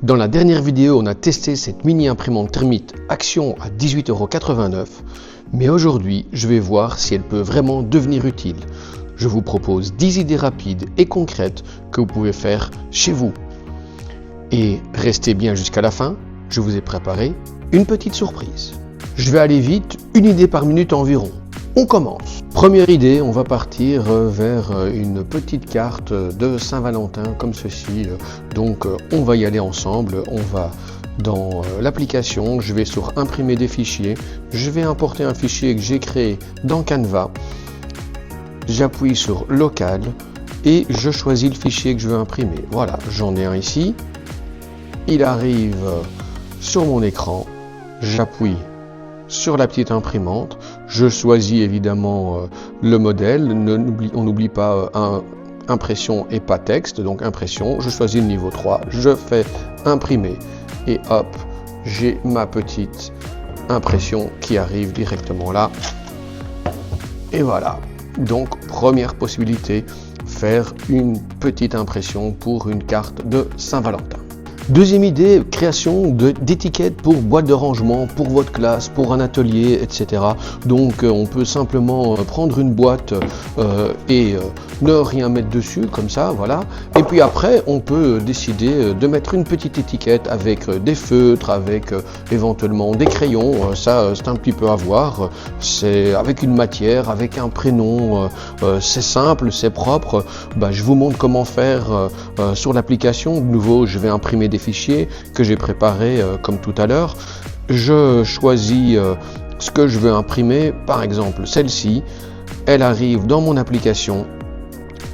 Dans la dernière vidéo, on a testé cette mini imprimante thermite Action à 18,89 €, mais aujourd'hui, je vais voir si elle peut vraiment devenir utile. Je vous propose 10 idées rapides et concrètes que vous pouvez faire chez vous. Et restez bien jusqu'à la fin, je vous ai préparé une petite surprise. Je vais aller vite, une idée par minute environ. On commence. Première idée, on va partir vers une petite carte de Saint-Valentin comme ceci. Donc on va y aller ensemble. On va dans l'application, je vais sur imprimer des fichiers. Je vais importer un fichier que j'ai créé dans Canva. J'appuie sur local et je choisis le fichier que je veux imprimer. Voilà, j'en ai un ici. Il arrive sur mon écran. J'appuie sur la petite imprimante, je choisis évidemment le modèle, on n'oublie pas impression et pas texte, donc impression, je choisis le niveau 3, je fais imprimer et hop, j'ai ma petite impression qui arrive directement là. Et voilà, donc première possibilité, faire une petite impression pour une carte de Saint-Valentin. Deuxième idée, création d'étiquettes pour boîte de rangement, pour votre classe, pour un atelier, etc. Donc on peut simplement prendre une boîte et ne rien mettre dessus, comme ça, voilà. Et puis après, on peut décider de mettre une petite étiquette avec des feutres, avec éventuellement des crayons. Ça, c'est un petit peu à voir. C'est avec une matière, avec un prénom. C'est simple, c'est propre. Je vous montre comment faire sur l'application. De nouveau, je vais imprimer des fichiers que j'ai préparés comme tout à l'heure. Je choisis ce que je veux imprimer, par exemple celle-ci, elle arrive dans mon application,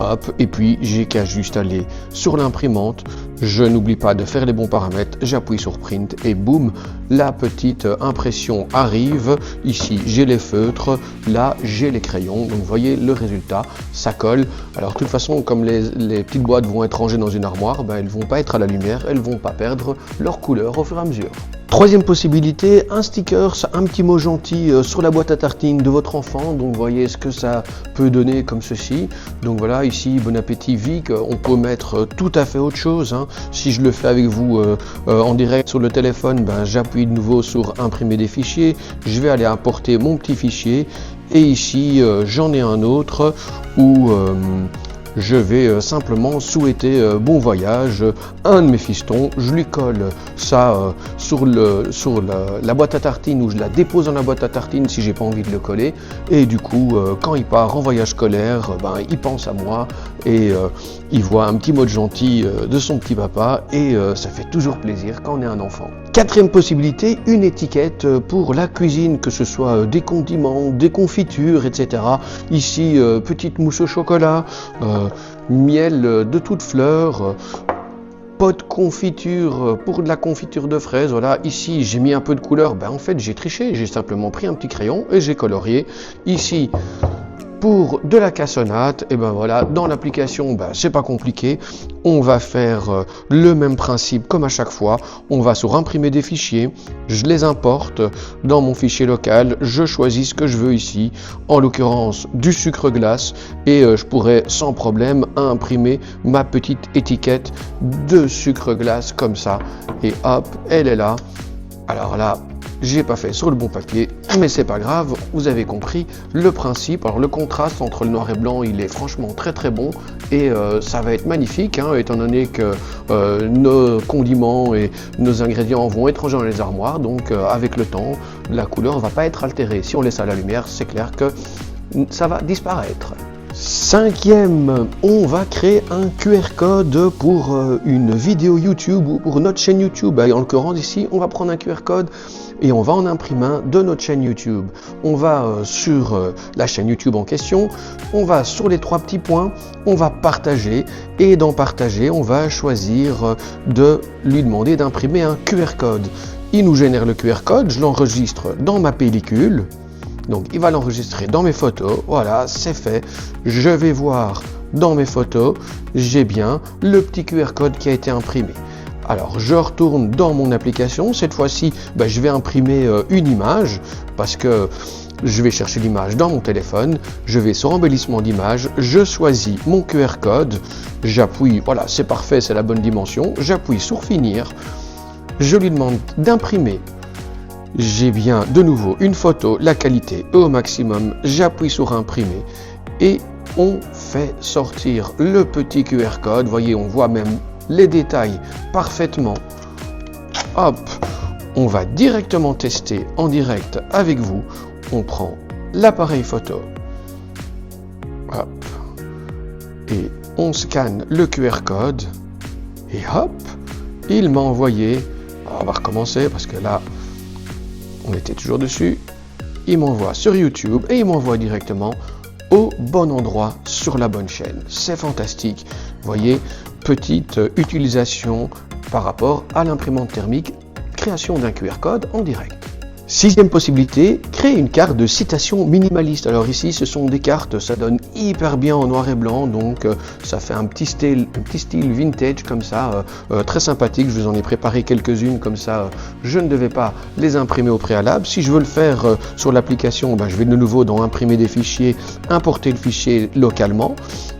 hop, et puis j'ai qu'à juste aller sur l'imprimante, je n'oublie pas de faire les bons paramètres, j'appuie sur print et boum, la petite impression arrive. Ici j'ai les feutres, là j'ai les crayons, donc vous voyez le résultat, ça colle. Alors de toute façon, comme les petites boîtes vont être rangées dans une armoire, elles vont pas être à la lumière, elles vont pas perdre leur couleur au fur et à mesure. Troisième possibilité, un sticker, un petit mot gentil sur la boîte à tartines de votre enfant. Donc vous voyez ce que ça peut donner comme ceci. Donc voilà, ici bon appétit Vic, on peut mettre tout à fait autre chose. Si je le fais avec vous en direct sur le téléphone, j'appuie de nouveau sur imprimer des fichiers. Je vais aller importer mon petit fichier et ici j'en ai un autre où je vais simplement souhaiter bon voyage à un de mes fistons. Je lui colle ça sur la boîte à tartines, ou je la dépose dans la boîte à tartines si j'ai pas envie de le coller. Et du coup, quand il part en voyage scolaire, il pense à moi et il voit un petit mot de gentil de son petit papa et ça fait toujours plaisir quand on est un enfant. Quatrième possibilité, une étiquette pour la cuisine, que ce soit des condiments, des confitures, etc. Ici, petite mousse au chocolat, miel de toutes fleurs, pot de confiture pour de la confiture de fraises. Voilà, ici j'ai mis un peu de couleur, en fait j'ai triché, j'ai simplement pris un petit crayon et j'ai colorié. Ici pour de la cassonade, et voilà, dans l'application, c'est pas compliqué. On va faire le même principe comme à chaque fois. On va sur imprimer des fichiers, je les importe dans mon fichier local, je choisis ce que je veux ici, en l'occurrence du sucre glace, et je pourrais sans problème imprimer ma petite étiquette de sucre glace comme ça, et hop, elle est là. Alors là, j'ai pas fait sur le bon papier, mais c'est pas grave, vous avez compris le principe. Alors le contraste entre le noir et blanc, il est franchement très très bon et ça va être magnifique, étant donné que nos condiments et nos ingrédients vont être rangés dans les armoires, donc avec le temps, la couleur va pas être altérée. Si on laisse à la lumière, c'est clair que ça va disparaître. Cinquième, on va créer un QR code pour une vidéo YouTube ou pour notre chaîne YouTube. En l'occurrence ici, on va prendre un QR code et on va en imprimer un de notre chaîne YouTube. On va sur la chaîne YouTube en question, on va sur les trois petits points, on va partager et dans partager, on va choisir de lui demander d'imprimer un QR code. Il nous génère le QR code, je l'enregistre dans ma pellicule. Donc il va l'enregistrer dans mes photos, voilà, c'est fait. Je vais voir dans mes photos, j'ai bien le petit QR code qui a été imprimé. Alors je retourne dans mon application, cette fois-ci je vais imprimer une image parce que je vais chercher l'image dans mon téléphone, je vais sur embellissement d'image, je choisis mon QR code, j'appuie, voilà, c'est parfait, c'est la bonne dimension, j'appuie sur finir, je lui demande d'imprimer. J'ai bien de nouveau une photo, la qualité est au maximum, j'appuie sur imprimer et on fait sortir le petit QR code. Voyez, on voit même les détails parfaitement. Hop, on va directement tester en direct avec vous. On prend l'appareil photo. Hop, et on scanne le QR code et hop, il m'a envoyé. On va recommencer parce que là, on était toujours dessus. Il m'envoie sur YouTube et il m'envoie directement au bon endroit sur la bonne chaîne. C'est fantastique. Vous voyez, petite utilisation par rapport à l'imprimante thermique, création d'un QR code en direct. Sixième possibilité, créer une carte de citation minimaliste. Alors ici, ce sont des cartes, ça donne hyper bien en noir et blanc, donc ça fait un petit style vintage comme ça, très sympathique. Je vous en ai préparé quelques-unes comme ça, je ne devais pas les imprimer au préalable. Si je veux le faire sur l'application, je vais de nouveau dans imprimer des fichiers, importer le fichier localement,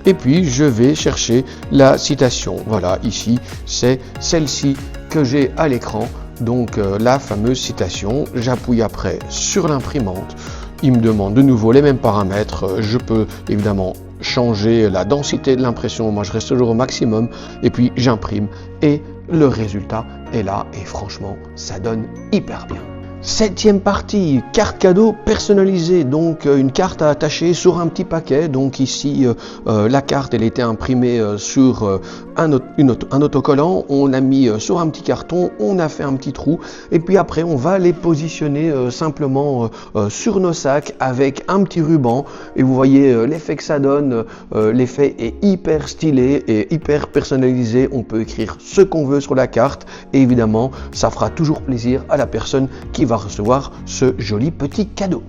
et puis je vais chercher la citation. Voilà, ici, c'est celle-ci que j'ai à l'écran. Donc la fameuse citation, j'appuie après sur l'imprimante, il me demande de nouveau les mêmes paramètres, je peux évidemment changer la densité de l'impression, moi je reste toujours au maximum, et puis j'imprime et le résultat est là et franchement ça donne hyper bien. Septième partie, carte cadeau personnalisée, donc une carte à attacher sur un petit paquet. Donc ici, la carte, elle était imprimée sur un autocollant, on l'a mis sur un petit carton, on a fait un petit trou, et puis après on va les positionner simplement sur nos sacs avec un petit ruban, et vous voyez l'effet que ça donne, l'effet est hyper stylé et hyper personnalisé, on peut écrire ce qu'on veut sur la carte, et évidemment, ça fera toujours plaisir à la personne qui va recevoir ce joli petit cadeau.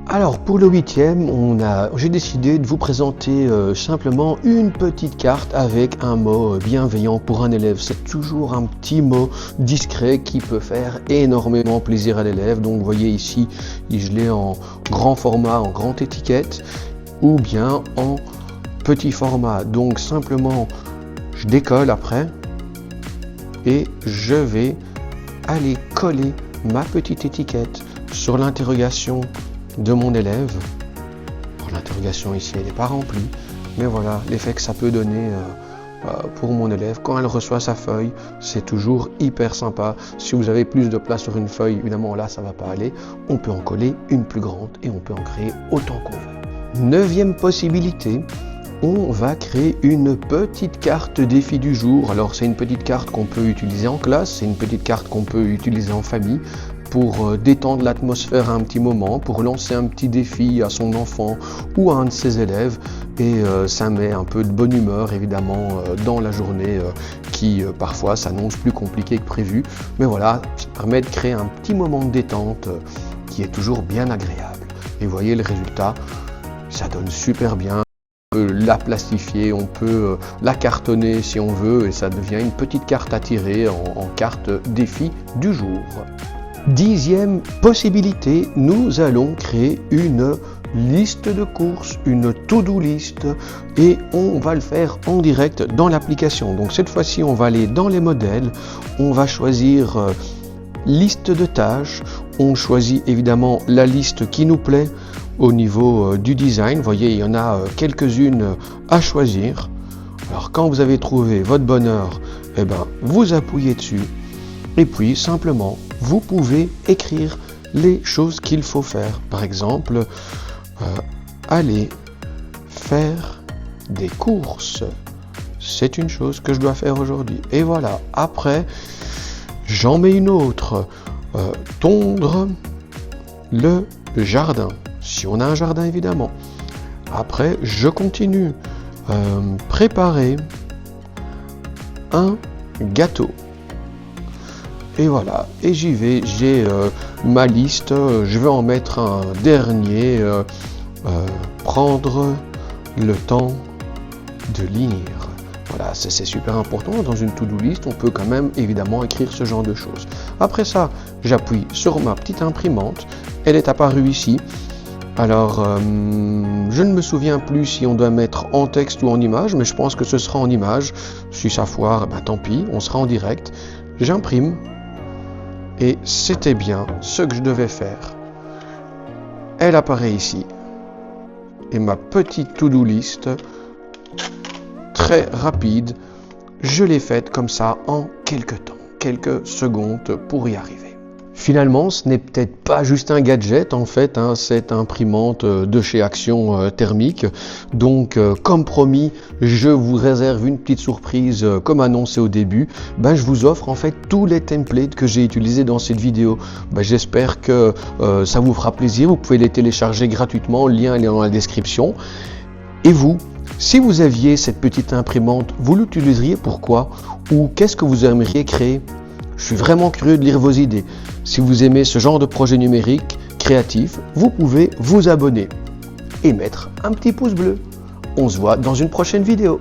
Alors pour le 8e, j'ai décidé de vous présenter simplement une petite carte avec un mot bienveillant pour un élève. C'est toujours un petit mot discret qui peut faire énormément plaisir à l'élève. Donc vous voyez ici, je l'ai en grand format, en grande étiquette, ou bien en petit format. Donc simplement, je décolle après et je vais aller coller ma petite étiquette sur l'interrogation de mon élève. Pour l'interrogation ici, elle n'est pas remplie, mais voilà l'effet que ça peut donner pour mon élève quand elle reçoit sa feuille. C'est toujours hyper sympa. Si vous avez plus de place sur une feuille, évidemment là ça va pas aller, on peut en coller une plus grande et on peut en créer autant qu'on veut. Neuvième possibilité, on va créer une petite carte défi du jour. Alors c'est une petite carte qu'on peut utiliser en classe, c'est une petite carte qu'on peut utiliser en famille pour détendre l'atmosphère à un petit moment, pour lancer un petit défi à son enfant ou à un de ses élèves, et ça met un peu de bonne humeur évidemment dans la journée qui parfois s'annonce plus compliquée que prévu, mais voilà, ça permet de créer un petit moment de détente qui est toujours bien agréable. Et vous voyez le résultat, ça donne super bien. On peut la plastifier, on peut la cartonner si on veut, et ça devient une petite carte à tirer en carte défi du jour. 10e possibilité, nous allons créer une liste de courses, une to-do list, et on va le faire en direct dans l'application. Donc cette fois-ci, on va aller dans les modèles, on va choisir liste de tâches, on choisit évidemment la liste qui nous plaît au niveau du design. Vous voyez, il y en a quelques-unes à choisir. Alors quand vous avez trouvé votre bonheur, vous appuyez dessus et puis simplement vous pouvez écrire les choses qu'il faut faire. Par exemple, aller faire des courses. C'est une chose que je dois faire aujourd'hui. Et voilà, après, j'en mets une autre. Tondre le jardin. Si on a un jardin évidemment. Après, je continue. Préparer un gâteau. Et voilà, et j'y vais, j'ai ma liste, je vais en mettre un dernier, prendre le temps de lire. Voilà, c'est super important, dans une to-do list, on peut quand même évidemment écrire ce genre de choses. Après ça, j'appuie sur ma petite imprimante, elle est apparue ici, Alors, je ne me souviens plus si on doit mettre en texte ou en image, mais je pense que ce sera en image. Si ça foire, tant pis, on sera en direct. J'imprime. Et c'était bien ce que je devais faire. Elle apparaît ici. Et ma petite to-do list, très rapide, je l'ai faite comme ça en quelques secondes pour y arriver. Finalement, ce n'est peut-être pas juste un gadget, en fait, cette imprimante de chez Action Thermique. Donc, comme promis, je vous réserve une petite surprise, comme annoncé au début. Je vous offre en fait tous les templates que j'ai utilisés dans cette vidéo. J'espère que ça vous fera plaisir. Vous pouvez les télécharger gratuitement, le lien est dans la description. Et vous, si vous aviez cette petite imprimante, vous l'utiliseriez pourquoi? Ou qu'est-ce que vous aimeriez créer? Je suis vraiment curieux de lire vos idées. Si vous aimez ce genre de projet numérique créatif, vous pouvez vous abonner et mettre un petit pouce bleu. On se voit dans une prochaine vidéo.